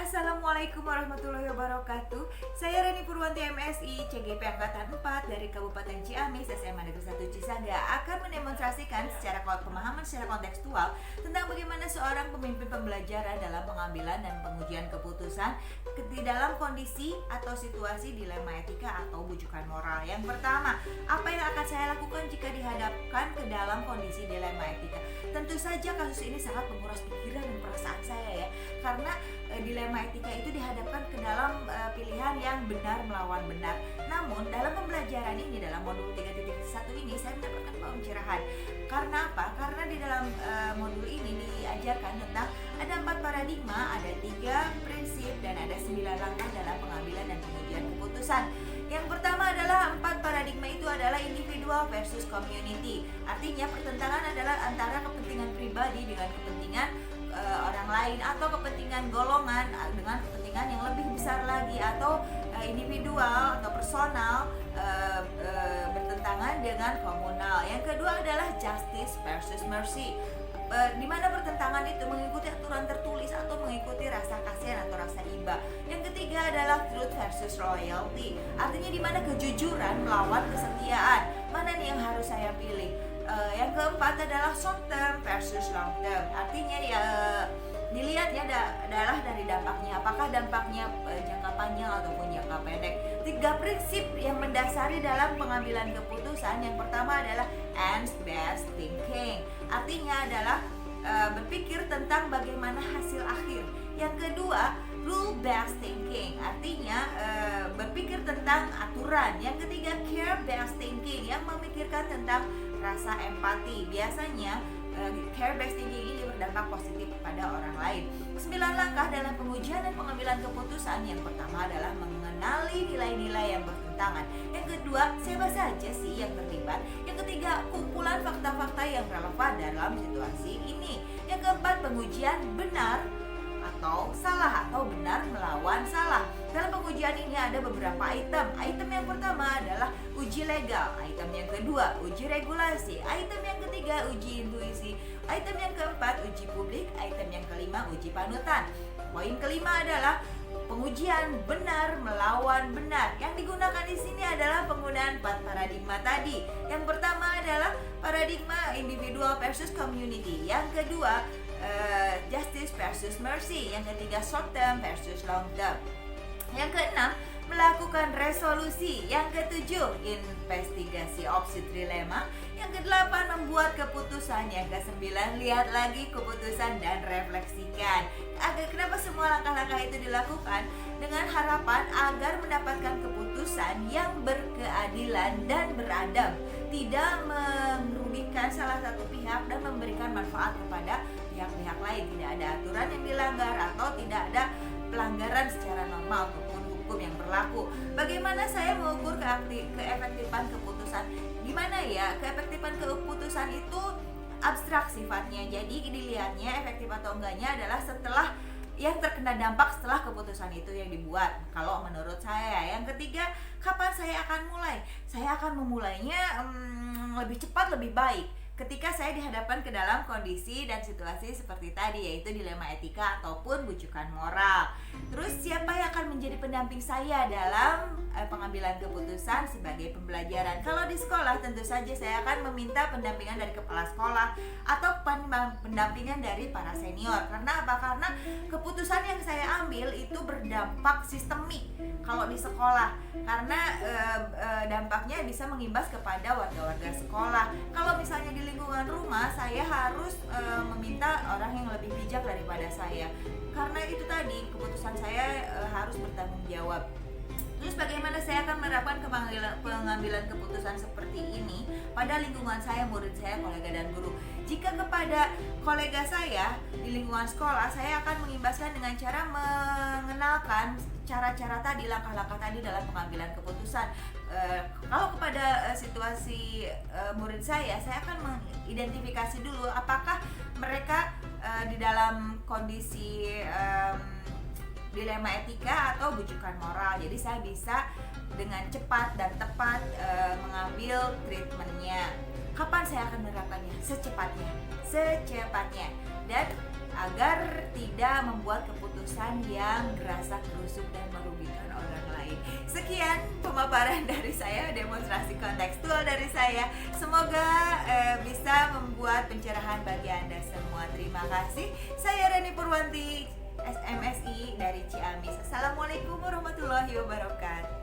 Assalamualaikum warahmatullahi wabarakatuh. Saya Reni Purwanti MSI, CGP Angkatan 4 dari Kabupaten Ciamis, SMA Negeri 1 Cisangga akan mendemonstrasikan secara pemahaman secara kontekstual tentang bagaimana seorang pemimpin pembelajaran dalam pengambilan dan pengujian keputusan di dalam kondisi atau situasi dilema etika atau bujukan moral. Yang pertama, apa yang akan saya lakukan jika dihadapkan ke dalam kondisi dilema etika? Tentu saja kasus ini sangat menguras pikiran dan perasaan saya ya, karena dilema etika itu dihadapkan ke dalam pilihan yang benar melawan benar. Namun dalam pembelajaran ini, dalam modul 3.1 ini saya mendapatkan pencerahan. Karena apa? Karena di dalam modul ini diajarkan tentang ada 4 paradigma, ada 3 prinsip, dan ada 9 langkah dalam pengambilan dan pengujian keputusan. Yang pertama adalah 4 paradigma itu adalah individual versus community. Artinya pertentangan adalah antara kepentingan pribadi dengan kepentingan orang lain, atau kepentingan golongan dengan kepentingan yang lebih besar lagi, atau individual atau personal bertentangan dengan komunal. Yang kedua adalah justice versus mercy, di mana pertentangan itu mengikuti aturan tertulis atau mengikuti rasa kasihan atau rasa iba. Yang ketiga adalah truth versus loyalty, artinya di mana kejujuran melawan kesetiaan. Mana nih yang harus saya pilih? Yang keempat adalah short term versus long term, artinya dilihatnya adalah dari dampaknya, apakah dampaknya jangka panjang ataupun jangka pendek. 3 prinsip yang mendasari dalam pengambilan keputusan. Yang pertama adalah ends based thinking, artinya adalah berpikir tentang bagaimana hasil akhir. Yang kedua, rule based thinking, artinya berpikir tentang aturan. Yang ketiga, care based thinking, yang memikirkan tentang rasa empati. Biasanya care based thinking ini berdampak positif kepada orang lain. 9 langkah dalam pengujian dan pengambilan keputusan. Yang pertama adalah mengenali nilai-nilai yang bertentangan. Yang kedua, siapa saja sih yang terlibat. Yang ketiga, kumpulan fakta-fakta yang relevan dalam situasi ini. Yang keempat, pengujian benar atau salah, atau benar melawan salah. Dalam pengujian ini ada beberapa item. Item yang pertama adalah uji legal. Item yang kedua, uji regulasi. Item yang ketiga, uji intuisi. Item yang keempat, uji publik. Item yang kelima, uji panutan. Poin kelima adalah pengujian benar melawan benar. Yang digunakan di sini adalah penggunaan 4 paradigma tadi. Yang pertama adalah paradigma individual versus community. Yang kedua, justice versus mercy. Yang ketiga, short term versus long term. Yang keenam, melakukan resolusi. Yang ketujuh, investigasi opsi trilema. Yang kedelapan, membuat keputusan. Yang kesembilan, lihat lagi keputusan dan refleksikan. Kenapa semua langkah-langkah itu dilakukan? Dengan harapan agar mendapatkan keputusan yang berkeadilan dan beradab, tidak merugikan salah satu pihak dan memberikan manfaat kepada pihak-pihak lain. Tidak ada aturan yang dilanggar atau tidak ada pelanggaran secara normal ataupun hukum yang berlaku. Bagaimana saya mengukur keefektifan keputusan? Gimana ya? Keefektifan keputusan itu abstrak sifatnya. Jadi dilihatnya efektif atau enggaknya adalah setelah yang terkena dampak setelah keputusan itu yang dibuat. Kalau menurut saya. Yang ketiga, kapan saya akan mulai? Saya akan memulainya lebih cepat lebih baik ketika saya dihadapkan ke dalam kondisi dan situasi seperti tadi, yaitu dilema etika ataupun bujukan moral. Terus siapa yang akan menjadi pendamping saya dalam pengambilan keputusan sebagai pembelajaran? Kalau di sekolah tentu saja saya akan meminta pendampingan dari kepala sekolah atau pendampingan dari para senior. Karena apa? Karena keputusan yang saya ambil itu berdampak sistemik kalau di sekolah, karena dampaknya bisa mengimbas kepada warga-warga sekolah. Kalau misalnya di lingkungan rumah, saya harus meminta orang yang lebih bijak daripada saya, karena itu tadi keputusan saya harus bertanggung jawab. Terus bagaimana saya akan menerapkan pengambilan keputusan seperti ini pada lingkungan saya, murid saya, kolega dan guru? Jika kepada kolega saya di lingkungan sekolah, saya akan mengimbaskan dengan cara mengenalkan cara-cara tadi, langkah-langkah tadi dalam pengambilan keputusan. Kalau kepada situasi murid saya akan mengidentifikasi dulu apakah mereka di dalam kondisi dilema etika atau bujukan moral. Jadi saya bisa dengan cepat dan tepat mengambil treatmentnya. Kapan saya akan menerapkannya? Secepatnya. Dan agar tidak membuat keputusan yang gerasa gerusuk dan merugikan orang lain. Sekian pemaparan dari saya, demonstrasi kontekstual dari saya. Semoga bisa membuat pencerahan bagi Anda semua. Terima kasih. Saya Reni Purwanti, SMSI dari Ciamis. Assalamualaikum warahmatullahi wabarakatuh.